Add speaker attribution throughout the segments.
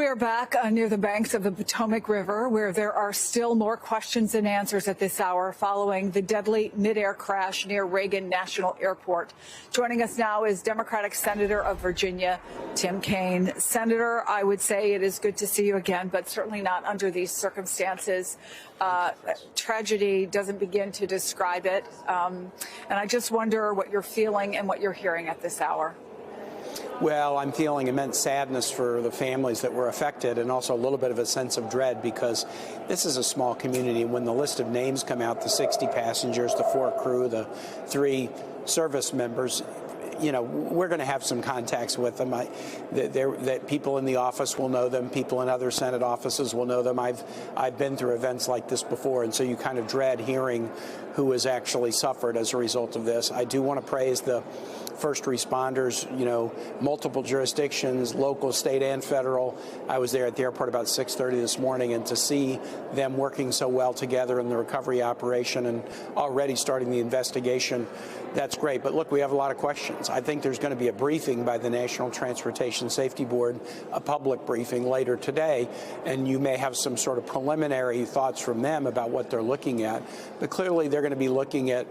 Speaker 1: We're back near the banks of the Potomac River, where there are still more questions and answers at this hour following the deadly midair crash near Reagan National Airport. Joining us now is Democratic Senator of Virginia, Tim Kaine. Senator, I would say it is good to see you again, but certainly not under these circumstances. Tragedy doesn't begin to describe it. And I just wonder what you're feeling and what you're hearing at this hour.
Speaker 2: Well, I'm feeling immense sadness for the families that were affected, and also a little bit of a sense of dread, because this is a small community. When the list of names come out, the 60 passengers, the 4 crew, the 3 service members, you know, we're going to have some contacts with them. That people in the office will know them. People in other Senate offices will know them. I've been through events like this before, and so you kind of dread hearing who has actually suffered as a result of this. I do want to praise the first responders, you know, multiple jurisdictions, local, state, and federal. I was there at the airport about 6:30 this morning, and to see them working so well together in the recovery operation and already starting the investigation, that's great. But look, we have a lot of questions. I think there's going to be a briefing by the National Transportation Safety Board, a public briefing later today, and you may have some sort of preliminary thoughts from them about what they're looking at. But clearly, they're going to be looking at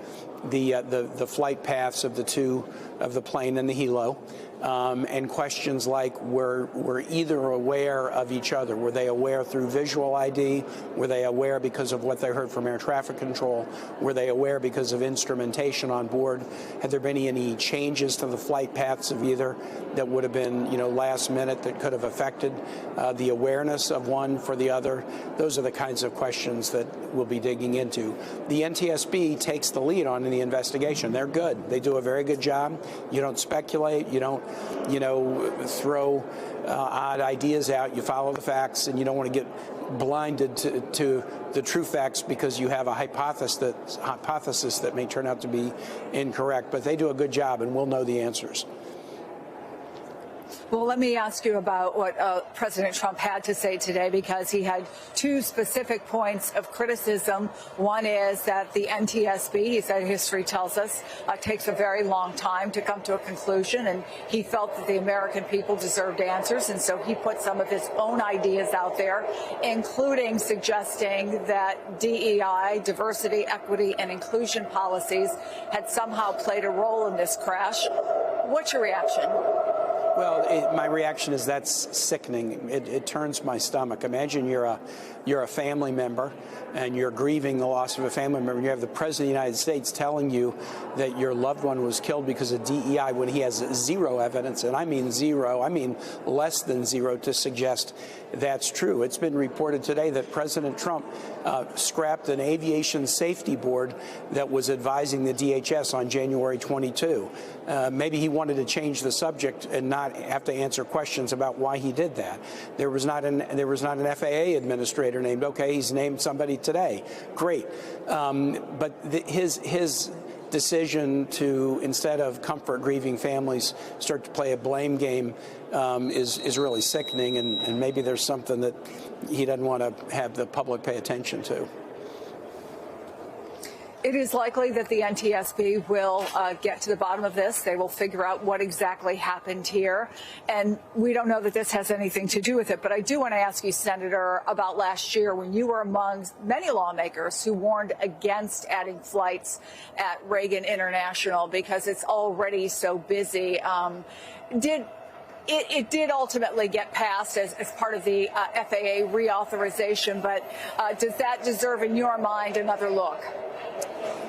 Speaker 2: the flight paths of the plane and the helo, and questions like, were either aware of each other? Were they aware through visual ID? Were they aware because of what they heard from air traffic control? Were they aware because of instrumentation on board? Had there been any changes to the flight paths of either that would have been, you know, last minute that could have affected the awareness of one for the other? Those are the kinds of questions that we'll be digging into. The NTSB takes the lead on the investigation. They're good. They do a very good job. You don't speculate. You don't, you know, throw odd ideas out. You follow the facts, and you don't want to get blinded to the true facts because you have a hypothesis that may turn out to be incorrect. But they do a good job, and we'll know the answers.
Speaker 1: Well, let me ask you about what President Trump had to say today, because he had 2 specific points of criticism. One is that the NTSB, he said history tells us, takes a very long time to come to a conclusion, and he felt that the American people deserved answers, and so he put some of his own ideas out there, including suggesting that DEI, diversity, equity, and inclusion policies had somehow played a role in this crash. What's your reaction?
Speaker 2: Well, my reaction is that's sickening. It turns my stomach. Imagine you're a family member and you're grieving the loss of a family member, and you have the President of the United States telling you that your loved one was killed because of DEI when he has 0 evidence, and I mean 0, I mean less than 0, to suggest that's true. It's been reported today that President Trump scrapped an aviation safety board that was advising the DHS on January 22. Maybe he wanted to change the subject and not have to answer questions about why he did that. There was not an FAA administrator named. Okay, he's named somebody today. Great, but his decision to, instead of comfort grieving families, start to play a blame game is really sickening, and maybe there's something that he doesn't want to have the public pay attention to.
Speaker 1: It is likely that the NTSB will get to the bottom of this. They will figure out what exactly happened here. And we don't know that this has anything to do with it. But I do want to ask you, Senator, about last year when you were among many lawmakers who warned against adding flights at Reagan International because it's already so busy. It did ultimately get passed as part of the FAA reauthorization. But does that deserve, in your mind, another look?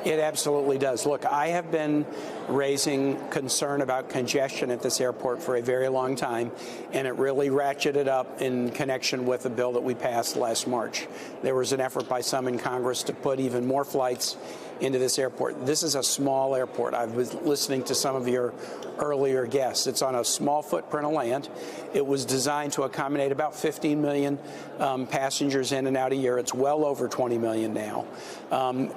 Speaker 2: It absolutely does. Look, I have been raising concern about congestion at this airport for a very long time, and it really ratcheted up in connection with a bill that we passed last March. There was an effort by some in Congress to put even more flights into this airport. This is a small airport. I was listening to some of your earlier guests. It's on a small footprint of land. It was designed to accommodate about 15 million passengers in and out a year. It's well over 20 million now.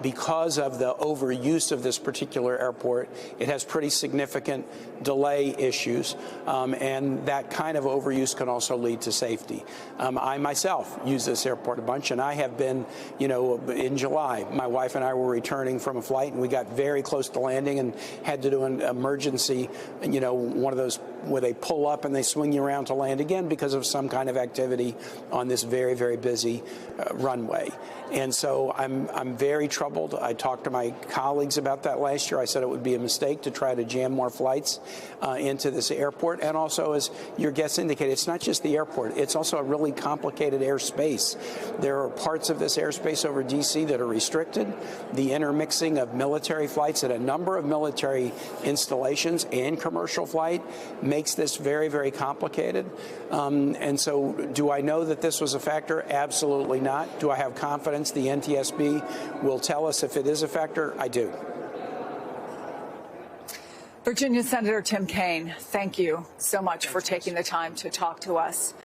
Speaker 2: Because of the overuse of this particular airport, it has pretty significant delay issues, and that kind of overuse can also lead to safety. I myself use this airport a bunch, and I have been, you know, in July, my wife and I were returning from a flight, and we got very close to landing and had to do an emergency, you know, one of those where they pull up and they swing you around to land again because of some kind of activity on this very, very busy runway. And so I'm very troubled. I talked to my colleagues about that last year. I said it would be a mistake to try to jam more flights into this airport. And also, as your guests indicated, it's not just the airport. It's also a really complicated airspace. There are parts of this airspace over D.C. that are restricted. The intermixing of military flights at a number of military installations and commercial flight makes this very, very complicated. And so do I know that this was a factor? Absolutely not. Do I have confidence the NTSB will tell us if it is a factor? I do.
Speaker 1: Virginia Senator Tim Kaine, thank you so much for taking the time to talk to us.